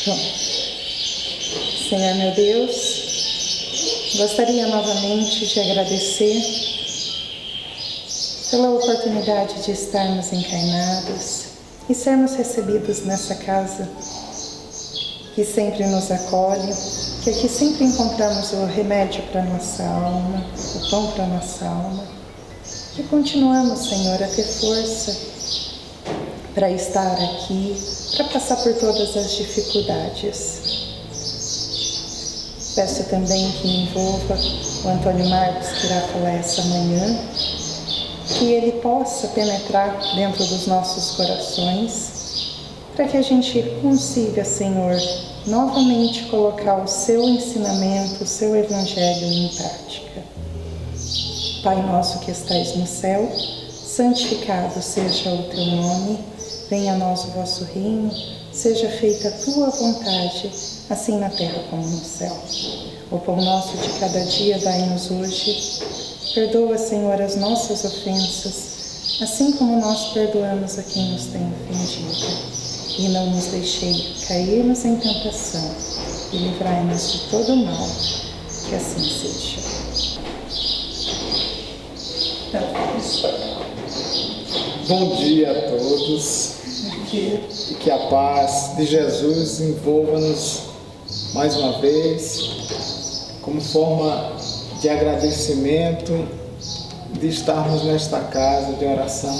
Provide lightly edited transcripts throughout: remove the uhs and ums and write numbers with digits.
Bom, Senhor meu Deus, gostaria novamente de agradecer pela oportunidade de estarmos encarnados e sermos recebidos nessa casa que sempre nos acolhe, que aqui sempre encontramos o remédio para nossa alma, o pão para nossa alma, que continuamos, Senhor, a ter força para estar aqui, para passar por todas as dificuldades. Peço também que envolva o Antônio Marcos, que irá falar essa manhã, que ele possa penetrar dentro dos nossos corações, para que a gente consiga, Senhor, novamente colocar o seu ensinamento, o seu evangelho em prática. Pai nosso que estais no céu, santificado seja o teu nome, venha a nós o vosso reino, seja feita a tua vontade, assim na terra como no céu. O pão nosso de cada dia dai-nos hoje. Perdoa, Senhor, as nossas ofensas, assim como nós perdoamos a quem nos tem ofendido. E não nos deixei cairmos em tentação, e livrai-nos de todo mal, que assim seja. Bom dia a todos. E que a paz de Jesus envolva-nos mais uma vez, como forma de agradecimento de estarmos nesta casa de oração,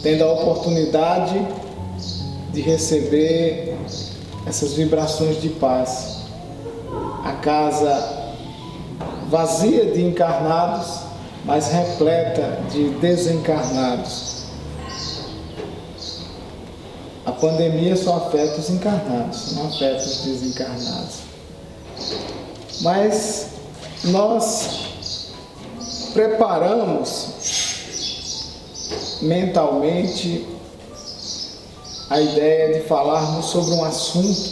tendo a oportunidade de receber essas vibrações de paz. A casa vazia de encarnados, mas repleta de desencarnados. A pandemia só afeta os encarnados, não afeta os desencarnados. Mas nós preparamos mentalmente a ideia de falarmos sobre um assunto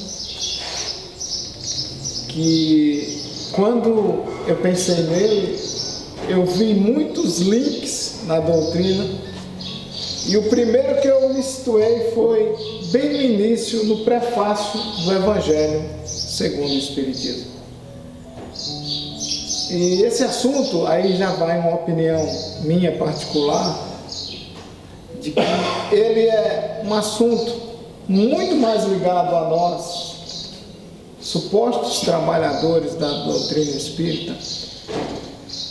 que, quando eu pensei nele, eu vi muitos links na doutrina, e o primeiro que eu me situei foi bem no início, no prefácio do Evangelho segundo o Espiritismo. E esse assunto, aí já vai uma opinião minha particular, de que ele é um assunto muito mais ligado a nós, supostos trabalhadores da doutrina espírita,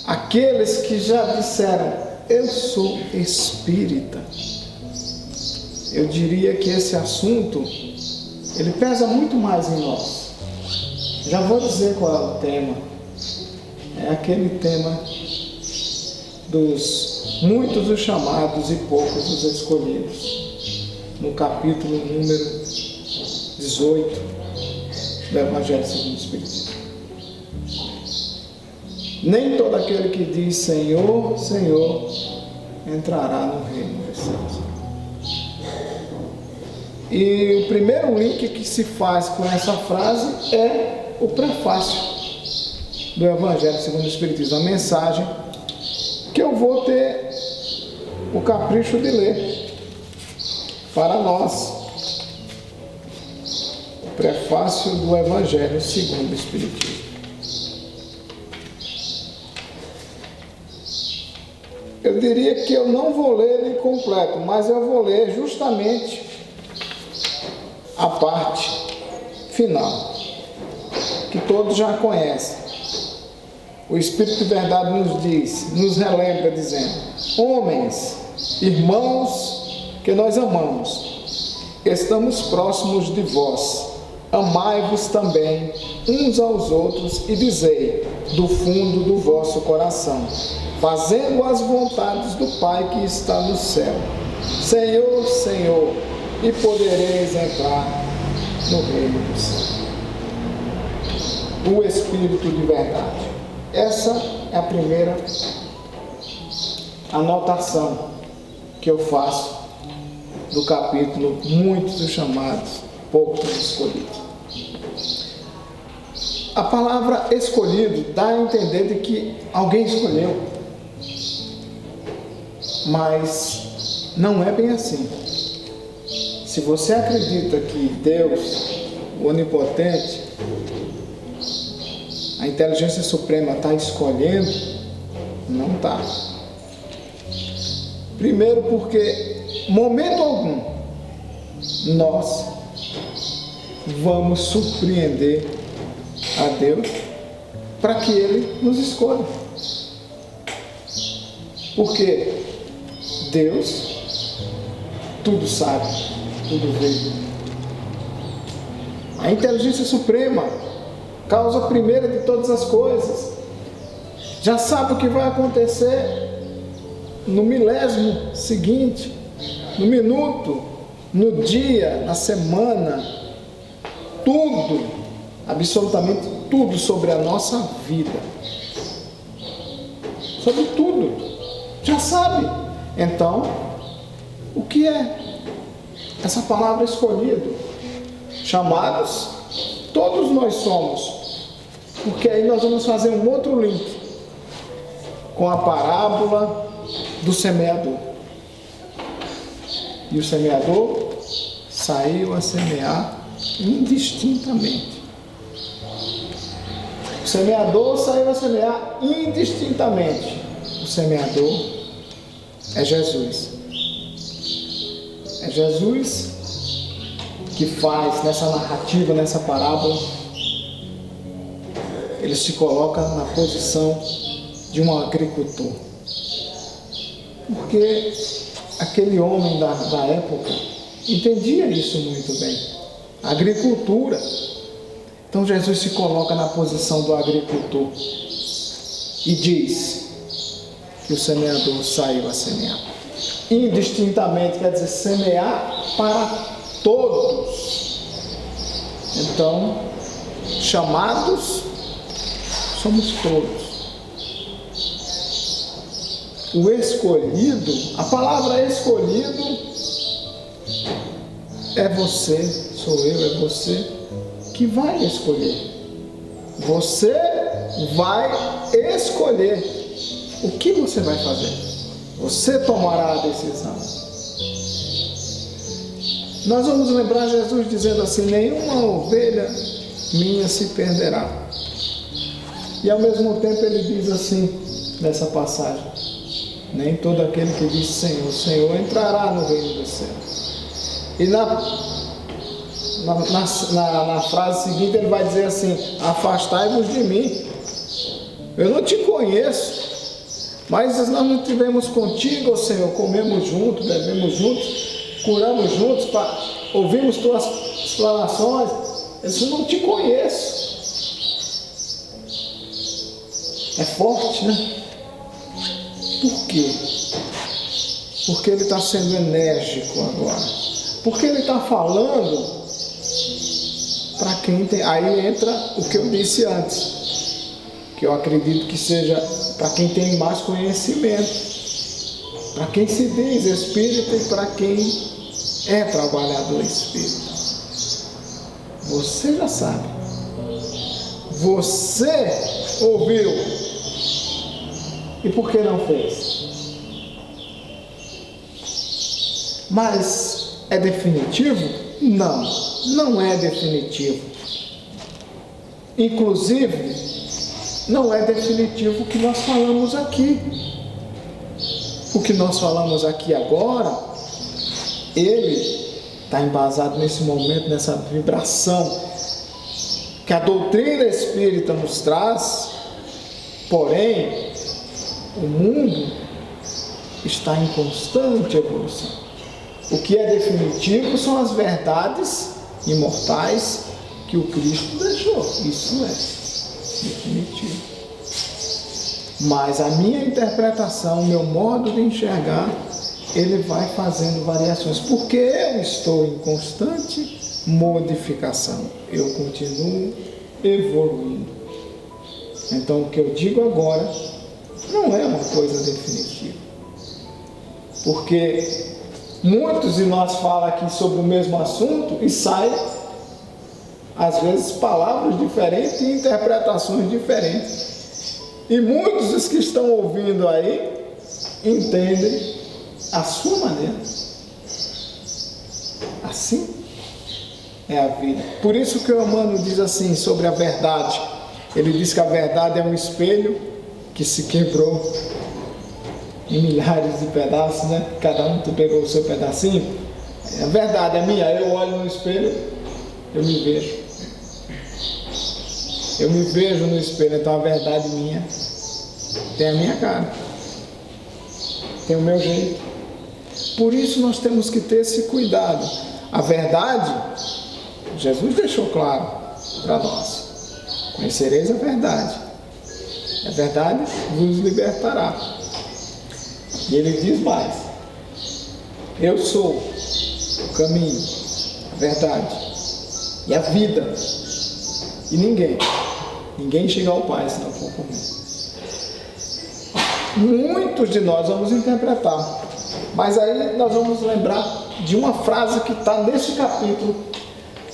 aqueles que já disseram: eu sou espírita. Eu diria que esse assunto, ele pesa muito mais em nós. Já vou dizer qual é o tema. É aquele tema dos muitos os chamados e poucos os escolhidos, no capítulo número 18 do Evangelho segundo o Espiritismo. Nem todo aquele que diz Senhor, Senhor, entrará no reino dos céus. E o primeiro link que se faz com essa frase é o prefácio do Evangelho segundo o Espiritismo, a mensagem que eu vou ter o capricho de ler para nós. O prefácio do Evangelho segundo o Espiritismo. Eu diria que eu não vou ler ele completo, mas eu vou ler justamente a parte final, que todos já conhecem. O Espírito de Verdade nos diz, nos relembra dizendo: homens, irmãos que nós amamos, estamos próximos de vós, amai-vos também uns aos outros e dizei do fundo do vosso coração, fazendo as vontades do Pai que está no céu: Senhor, Senhor, e podereis entrar no reino do céu. O Espírito de Verdade. Essa é a primeira anotação que eu faço do capítulo Muitos os chamados, poucos os escolhidos. A palavra escolhido dá a entender de que alguém escolheu, mas não é bem assim. Se você acredita que Deus, onipotente, a inteligência suprema está escolhendo? Não está. Primeiro porque, momento algum, nós vamos surpreender a Deus para que Ele nos escolha. Porque Deus tudo sabe, tudo vê. A inteligência suprema, causa primeira de todas as coisas, já sabe o que vai acontecer no milésimo seguinte, no minuto, no dia, na semana, tudo, absolutamente tudo sobre a nossa vida, sobre tudo, já sabe. Então, o que é essa palavra escolhido? Chamados, todos nós somos, porque aí nós vamos fazer um outro link com a parábola do semeador. E o semeador saiu a semear indistintamente. O semeador saiu a semear indistintamente. O semeador é Jesus. É Jesus que faz nessa narrativa, nessa parábola, ele se coloca na posição de um agricultor. Porque aquele homem da época entendia isso muito bem. Agricultura. Então Jesus se coloca na posição do agricultor e diz que o semeador saiu a semear. Indistintamente quer dizer semear para todos. Então, chamados somos todos. O escolhido, a palavra escolhido é você, sou eu, é você que vai escolher. Você vai escolher o que você vai fazer. Você tomará a decisão. Nós vamos lembrar Jesus dizendo assim: nenhuma ovelha minha se perderá. E ao mesmo tempo ele diz assim, nessa passagem: nem todo aquele que diz Senhor, Senhor entrará no reino dos céus. E na frase seguinte ele vai dizer assim: afastai-vos de mim, eu não te conheço. Mas nós não estivemos contigo, Senhor, comemos juntos, bebemos juntos, curamos juntos, ouvimos tuas explanações. Eu não te conheço. É forte, né? Por quê? Porque ele está sendo enérgico agora. Porque ele está falando para quem tem. Aí entra o que eu disse antes, que eu acredito que seja para quem tem mais conhecimento, para quem se diz espírita e para quem é trabalhador espírita. Você já sabe. Você ouviu. E por que não fez? Mas é definitivo? Não, não é definitivo. Inclusive, não é definitivo o que nós falamos aqui. O que nós falamos aqui agora, ele está embasado nesse momento, nessa vibração que a doutrina espírita nos traz. Porém, o mundo está em constante evolução. O que é definitivo são as verdades imortais que o Cristo deixou. Isso é definitivo. Mas a minha interpretação, o meu modo de enxergar, ele vai fazendo variações, porque eu estou em constante modificação. Eu continuo evoluindo. Então, o que eu digo agora não é uma coisa definitiva. Porque muitos de nós falam aqui sobre o mesmo assunto e saem, às vezes, palavras diferentes e interpretações diferentes. E muitos dos que estão ouvindo aí entendem a sua maneira. Assim é a vida. Por isso que o Emmanuel diz assim sobre a verdade. Ele diz que a verdade é um espelho que se quebrou em milhares de pedaços, né? Cada um pegou o seu pedacinho. A verdade é minha. Eu olho no espelho, eu me vejo. Eu me vejo no espelho, então a verdade minha tem a minha cara, tem o meu jeito. Por isso nós temos que ter esse cuidado. A verdade, Jesus deixou claro para nós: conhecereis a verdade vos libertará. E ele diz mais: eu sou o caminho, a verdade e a vida, e ninguém chega ao Pai se não for por mim. Muitos de nós vamos interpretar, mas aí nós vamos lembrar de uma frase que está nesse capítulo.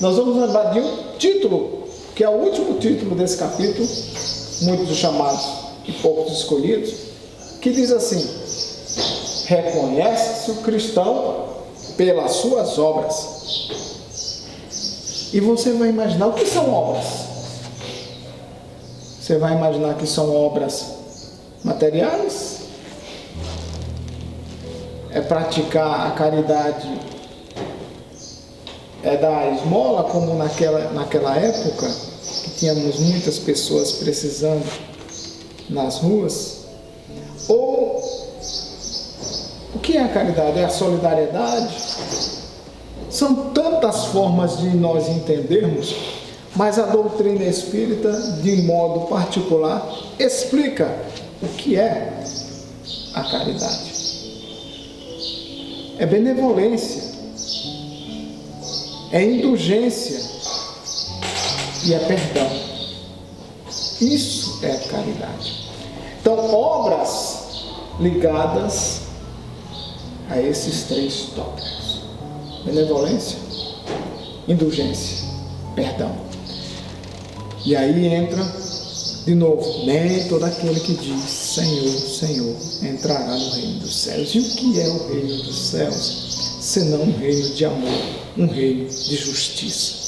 Nós vamos lembrar de um título, que é o último título desse capítulo, muitos chamados e poucos escolhidos, que diz assim: reconhece-se o cristão pelas suas obras. E você vai imaginar o que são obras. Você vai imaginar que são obras materiais? É praticar a caridade, é dar esmola, como naquela época, que tínhamos muitas pessoas precisando nas ruas? Ou o que é a caridade? É a solidariedade? São tantas formas de nós entendermos, mas a doutrina espírita, de modo particular, explica o que é a caridade. É benevolência, é indulgência e é perdão. Isso é a caridade. Então, obras ligadas a esses três tópicos: benevolência, indulgência, perdão. E aí entra de novo: nem todo aquele que diz Senhor, Senhor entrará no reino dos céus. E o que é o reino dos céus senão um reino de amor, um reino de justiça?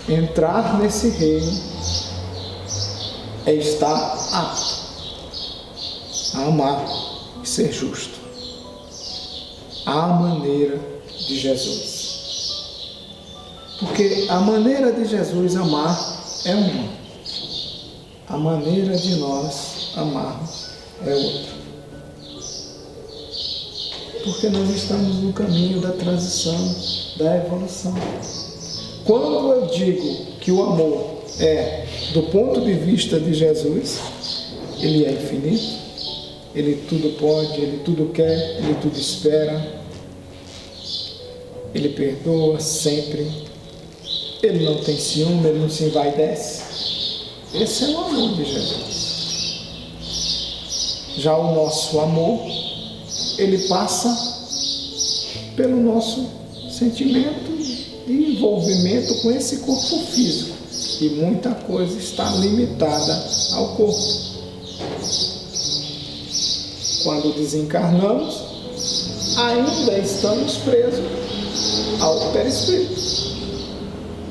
Entrar nesse reino é estar apto a amar e ser justo, à maneira de Jesus. Porque a maneira de Jesus amar é uma, a maneira de nós amarmos é outra. Porque nós estamos no caminho da transição, da evolução. Quando eu digo que o amor é do ponto de vista de Jesus, ele é infinito, ele tudo pode, ele tudo quer, ele tudo espera, ele perdoa sempre, ele não tem ciúme, ele não se envaidece. Esse é o amor de Jesus. Já o nosso amor, ele passa pelo nosso sentimento e envolvimento com esse corpo físico, e muita coisa está limitada ao corpo. Quando desencarnamos, ainda estamos presos ao perispírito.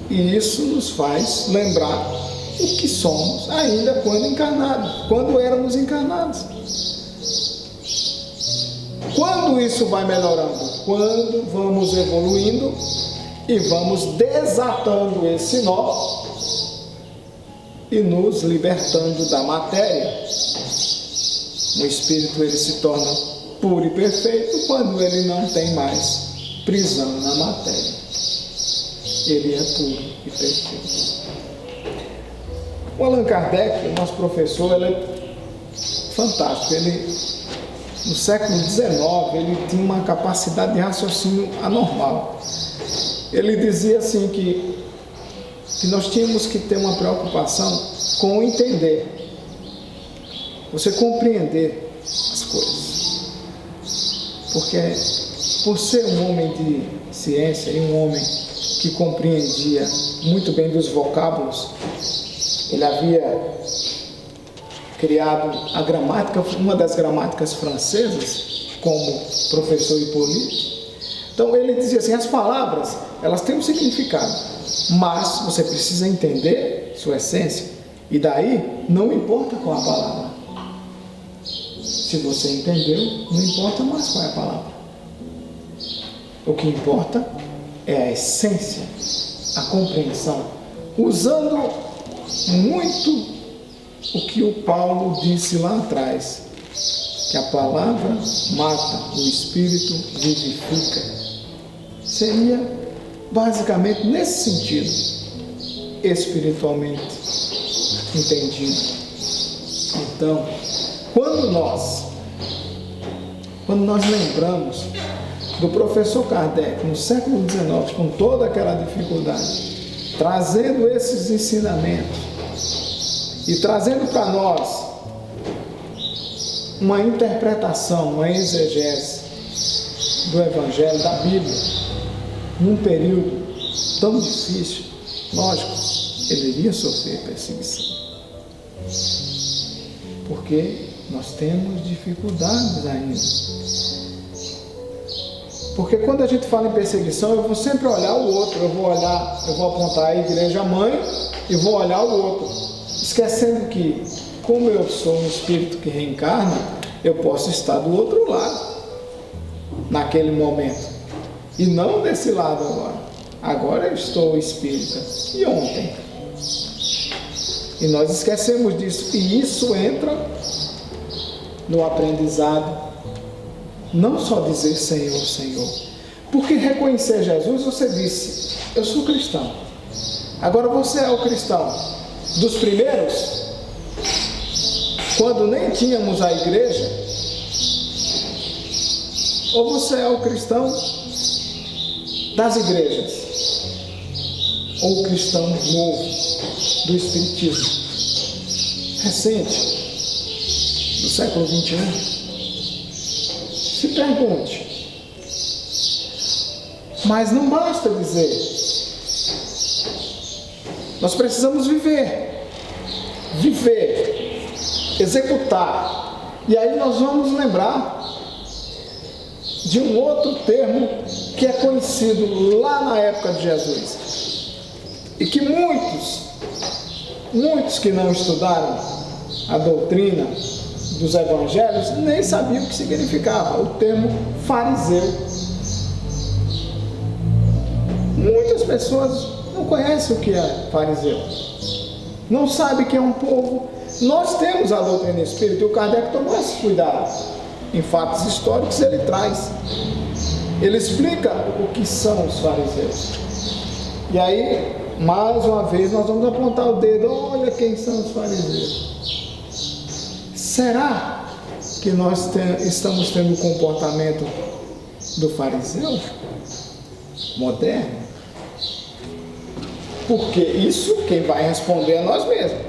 E isso nos faz lembrar o que somos ainda quando encarnados, quando éramos encarnados. Quando isso vai melhorando? Quando vamos evoluindo e vamos desatando esse nó e nos libertando da matéria. O espírito, ele se torna puro e perfeito quando ele não tem mais prisão na matéria. Ele é puro e perfeito. O Allan Kardec, o nosso professor, ele é fantástico. Ele, no século XIX, ele tinha uma capacidade de raciocínio anormal. Ele dizia assim que nós tínhamos que ter uma preocupação com o entender, você compreender as coisas. Porque por ser um homem de ciência e um homem que compreendia muito bem dos vocábulos, ele havia criado a gramática, uma das gramáticas francesas, como professor Hippolyte, Então ele dizia assim, as palavras, elas têm um significado, mas você precisa entender sua essência, e daí não importa qual a palavra. Se você entendeu, não importa mais qual é a palavra. O que importa é a essência, a compreensão, usando muito o que o Paulo disse lá atrás, que a palavra mata, o Espírito vivifica. Seria basicamente nesse sentido, espiritualmente entendido. Então, quando nós lembramos do professor Kardec no século XIX, com toda aquela dificuldade, trazendo esses ensinamentos e trazendo para nós uma interpretação, uma exegese do Evangelho, da Bíblia, num período tão difícil, lógico, ele iria sofrer perseguição. Porque nós temos dificuldades ainda. Porque quando a gente fala em perseguição, eu vou sempre olhar o outro, eu vou apontar a igreja mãe e vou olhar o outro, esquecendo que, como eu sou um espírito que reencarna, eu posso estar do outro lado, naquele momento, e não desse lado agora. Agora eu estou espírita, e ontem? E nós esquecemos disso, e isso entra no aprendizado. Não só dizer Senhor, Senhor. Porque reconhecer Jesus, você disse, eu sou cristão. Agora você é o cristão dos primeiros, quando nem tínhamos a igreja, ou você é o cristão das igrejas, ou o cristão novo do Espiritismo, recente, do século XXI. Se pergunte. Mas não basta dizer. Nós precisamos viver, executar. E aí nós vamos lembrar de um outro termo que é conhecido lá na época de Jesus. E que muitos que não estudaram a doutrina dos evangelhos nem sabiam o que significava o termo fariseu. Muitas pessoas não conhecem o que é fariseu, não sabem que é um povo. Nós temos a doutrina espírita e o Kardec tomou esse cuidado. Em fatos históricos ele traz, ele explica o que são os fariseus. E aí, mais uma vez, nós vamos apontar o dedo, olha quem são os fariseus. Será que nós estamos tendo o comportamento do fariseu moderno? Porque isso quem vai responder é nós mesmos,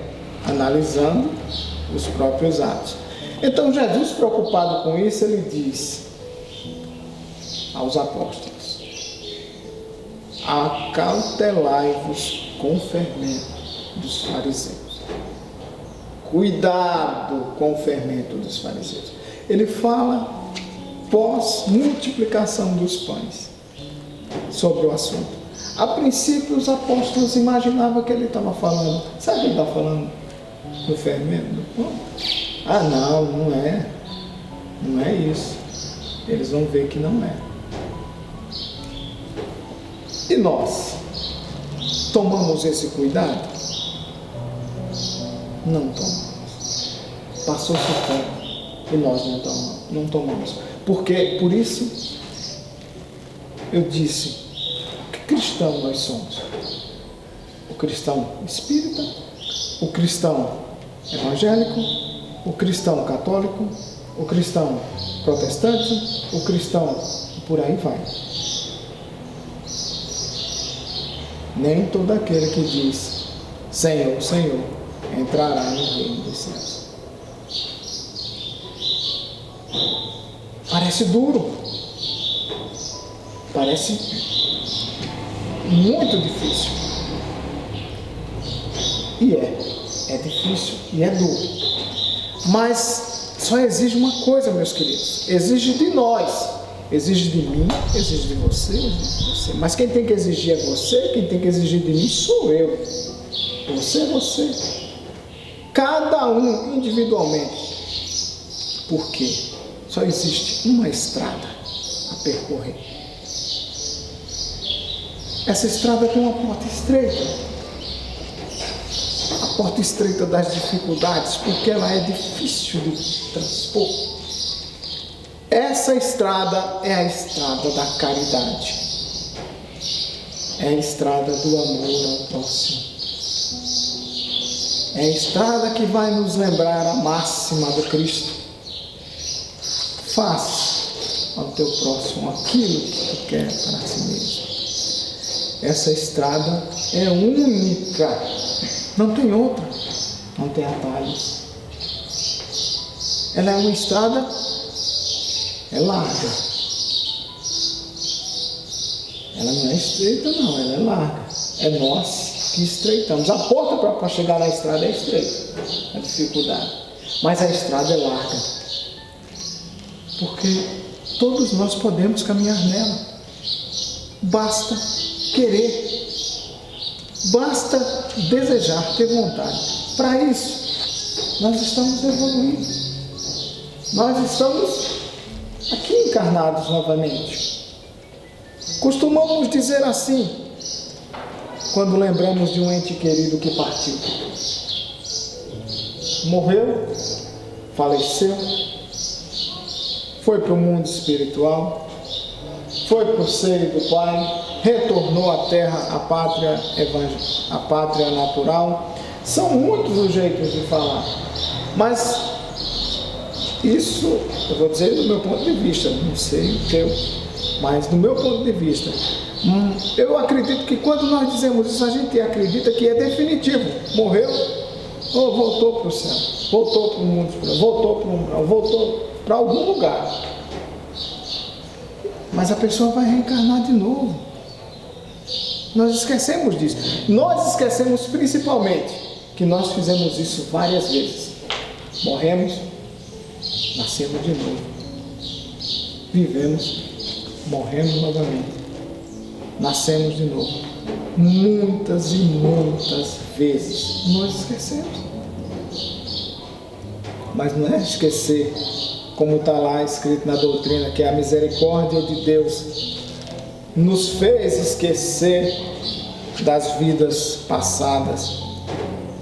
analisando os próprios atos. Então Jesus, preocupado com isso, ele diz aos apóstolos: acautelai-vos com fermento dos fariseus. Cuidado com o fermento dos fariseus. Ele fala pós-multiplicação dos pães sobre o assunto. A princípio os apóstolos imaginavam que ele estava falando. Sabe o que ele está falando? Do fermento do pão? Ah, não é. Não é isso. Eles vão ver que não é. E nós tomamos esse cuidado? Não tomamos. Passou-se o tempo e nós não tomamos. Porque, por isso, eu disse, que cristão nós somos? O cristão espírita, o cristão evangélico, o cristão católico, o cristão protestante, o cristão, por aí vai. Nem todo aquele que diz Senhor, Senhor, entrará no reino dos céus. Parece duro, parece muito difícil. E é difícil e é duro. Mas só exige uma coisa, meus queridos, exige de nós Exige de mim, exige de você, exige de você. Mas quem tem que exigir é você, quem tem que exigir de mim sou eu. Você é você. Cada um individualmente. Por quê? Só existe uma estrada a percorrer. Essa estrada tem uma porta estreita. A porta estreita das dificuldades, porque ela é difícil de transpor. Essa estrada é a estrada da caridade. É a estrada do amor ao próximo. É a estrada que vai nos lembrar a máxima do Cristo. Faça ao teu próximo aquilo que tu quer para si mesmo. Essa estrada é única. Não tem outra. Não tem atalhos. Ela é uma estrada, é larga. Ela não é estreita, não. Ela é larga. É nós que estreitamos. A porta para chegar na estrada é estreita. A dificuldade. Mas a estrada é larga. Porque todos nós podemos caminhar nela. Basta querer. Basta desejar, ter vontade. Para isso, nós estamos evoluindo. Nós estamos aqui encarnados novamente. Costumamos dizer assim, quando lembramos de um ente querido que partiu. Morreu, faleceu, foi para o mundo espiritual, foi para o seio do Pai, retornou à terra, à pátria natural. São muitos os jeitos de falar, mas isso eu vou dizer do meu ponto de vista, não sei o teu, mas do meu ponto de vista, eu acredito que quando nós dizemos isso, a gente acredita que é definitivo. Morreu, ou voltou para o céu, voltou para o mundo espiritual, voltou para o umbral, voltou para algum lugar. Mas a pessoa vai reencarnar de novo. Nós esquecemos disso. Nós esquecemos principalmente que nós fizemos isso várias vezes. Morremos, nascemos de novo. Vivemos, morremos novamente. Nascemos de novo. Muitas e muitas vezes. Nós esquecemos. Mas não é esquecer, como está lá escrito na doutrina, que a misericórdia de Deus nos fez esquecer das vidas passadas.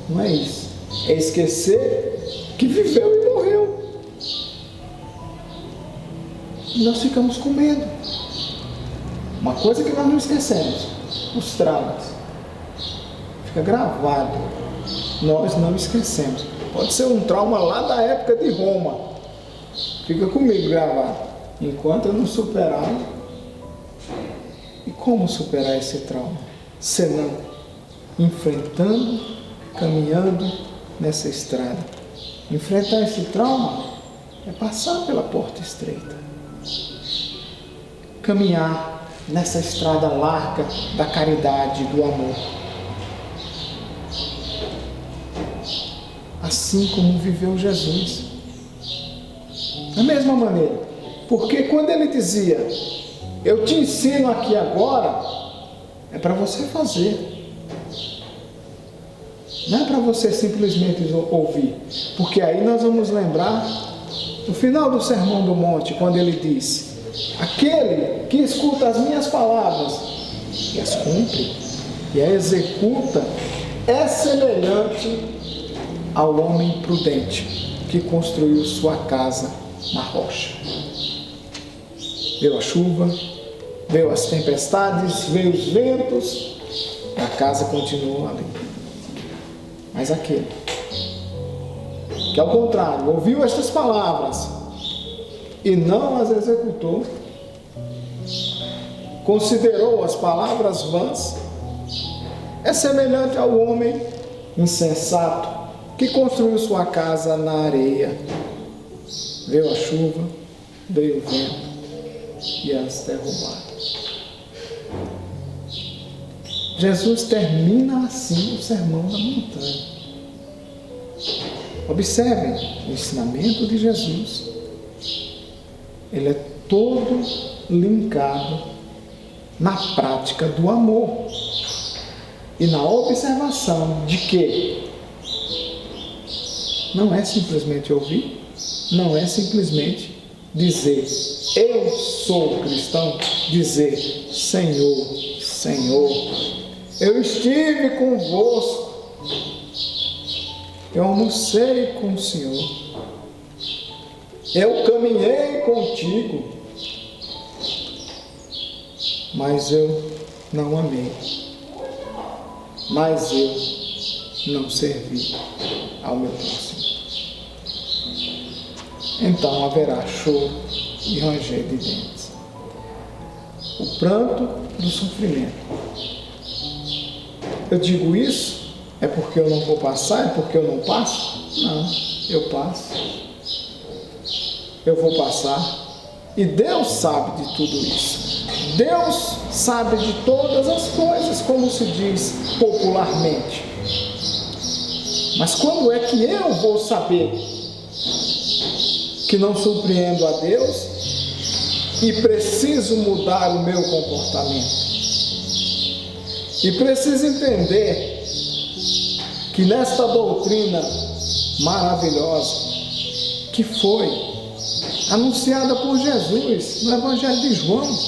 Não é isso. É esquecer que viveu e morreu. E nós ficamos com medo. Uma coisa que nós não esquecemos: os traumas. Fica gravado. Nós não esquecemos. Pode ser um trauma lá da época de Roma. Fica comigo gravado. Enquanto eu não superar. E como superar esse trauma? Senão enfrentando, caminhando nessa estrada. Enfrentar esse trauma é passar pela porta estreita. Caminhar nessa estrada larga da caridade, do amor. Assim como viveu Jesus. Da mesma maneira. Porque quando ele dizia: eu te ensino aqui agora, é para você fazer. Não é para você simplesmente ouvir. Porque aí nós vamos lembrar no final do Sermão do Monte, quando ele disse: aquele que escuta as minhas palavras e as cumpre e as executa é semelhante ao homem prudente que construiu sua casa na rocha. Veio a chuva, veio as tempestades, veio os ventos, e a casa continuou ali. Mas aquele que, ao contrário, ouviu estas palavras e não as executou, considerou as palavras vãs, é semelhante ao homem insensato que construiu sua casa na areia. Veio a chuva, veio o vento e as derrubaram. Jesus termina assim o Sermão da Montanha. Observem o ensinamento de Jesus. Ele é todo linkado na prática do amor e na observação de que não é simplesmente ouvir, não é simplesmente dizer eu sou cristão, dizer Senhor, Senhor, eu estive convosco, eu almocei com o Senhor, eu caminhei contigo, mas eu não amei, mas eu não servi ao meu próximo. Então haverá choro e ranger de dentes. O pranto do sofrimento. Eu digo isso, é porque eu não vou passar, é porque eu não passo? Não, eu passo. Eu vou passar. E Deus sabe de tudo isso. Deus sabe de todas as coisas, como se diz popularmente. Mas quando é que eu vou saber que não surpreendo a Deus e preciso mudar o meu comportamento? E preciso entender que nesta doutrina maravilhosa que foi anunciada por Jesus no Evangelho de João,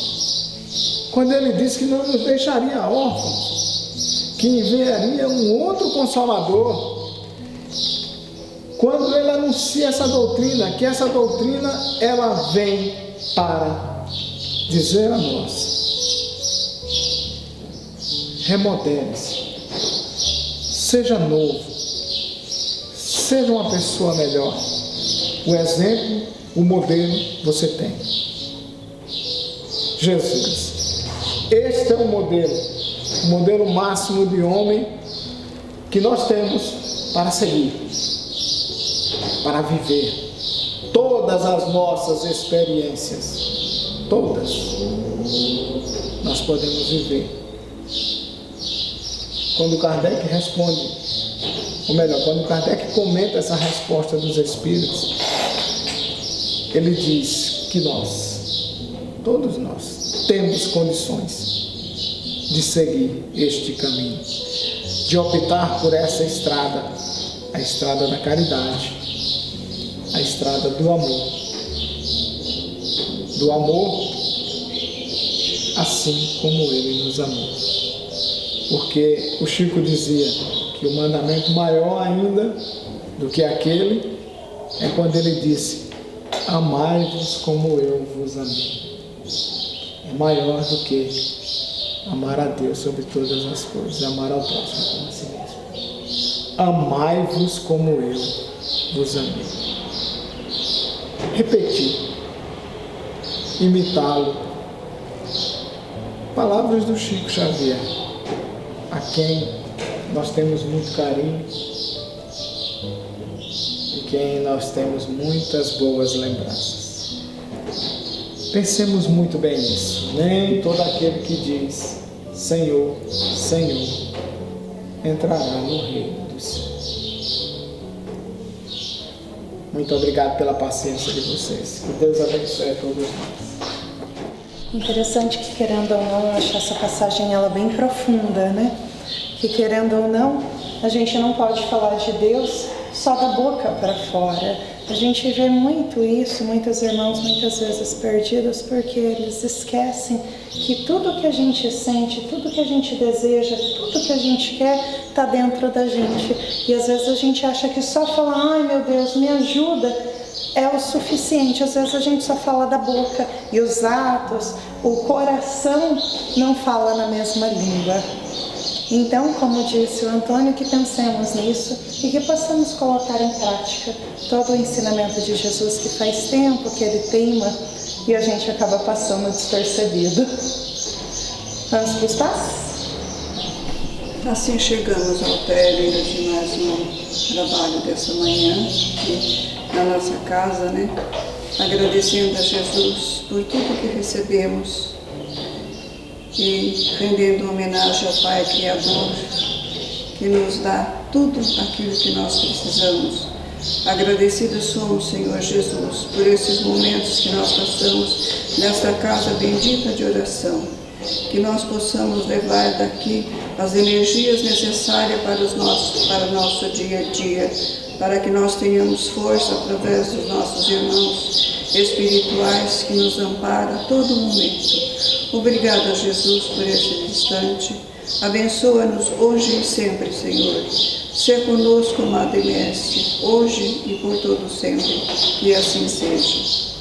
quando ele disse que não nos deixaria órfãos, que enviaria um outro Consolador, quando ele anuncia essa doutrina, que essa doutrina ela vem para dizer a nós: remodele-se, seja novo, seja uma pessoa melhor. O exemplo, o modelo você tem. Jesus. Este é o modelo máximo de homem que nós temos para seguir, para viver todas as nossas experiências, todas, nós podemos viver. Quando Kardec responde, ou melhor, quando Kardec comenta essa resposta dos Espíritos, ele diz que nós, todos nós, temos condições de seguir este caminho, de optar por essa estrada, a estrada da caridade, a estrada do amor assim como ele nos amou. Porque o Chico dizia que o mandamento maior ainda do que aquele é quando ele disse: amai-vos como eu vos amei. É maior do que amar a Deus sobre todas as coisas, amar ao próximo como a si mesmo. Amai-vos como eu vos amei. Repetir, imitá-lo. Palavras do Chico Xavier, a quem nós temos muito carinho e quem nós temos muitas boas lembranças. Pensemos muito bem nisso. Nem todo aquele que diz Senhor, Senhor, entrará no reino dos céus. Muito obrigado pela paciência de vocês. Que Deus abençoe a todos nós. Interessante que, querendo ou não, eu acho essa passagem ela bem profunda, né? Que, querendo ou não, a gente não pode falar de Deus só da boca para fora. A gente vê muito isso, muitos irmãos muitas vezes perdidos, porque eles esquecem que tudo que a gente sente, tudo que a gente deseja, tudo que a gente quer está dentro da gente. E às vezes a gente acha que só falar, ai meu Deus, me ajuda, é o suficiente. Às vezes a gente só fala da boca e os atos, o coração não fala na mesma língua. Então, como disse o Antônio, que pensemos nisso e que possamos colocar em prática todo o ensinamento de Jesus, que faz tempo que ele teima e a gente acaba passando despercebido. Vamos para os passos? Assim chegamos ao término de mais um trabalho dessa manhã, aqui na nossa casa, né? Agradecendo a Jesus por tudo que recebemos e rendendo homenagem ao Pai Criador, que nos dá tudo aquilo que nós precisamos Agradecidos somos, Senhor Jesus, por esses momentos que nós passamos nesta casa bendita de oração. Que nós possamos levar daqui as energias necessárias para o nosso dia a dia, para que nós tenhamos força através dos nossos irmãos espirituais que nos amparam a todo momento. Obrigada, Jesus, por esse instante. Abençoa-nos hoje e sempre, Senhor. Sê conosco, amado e mestre, hoje e por todo sempre. Que assim seja.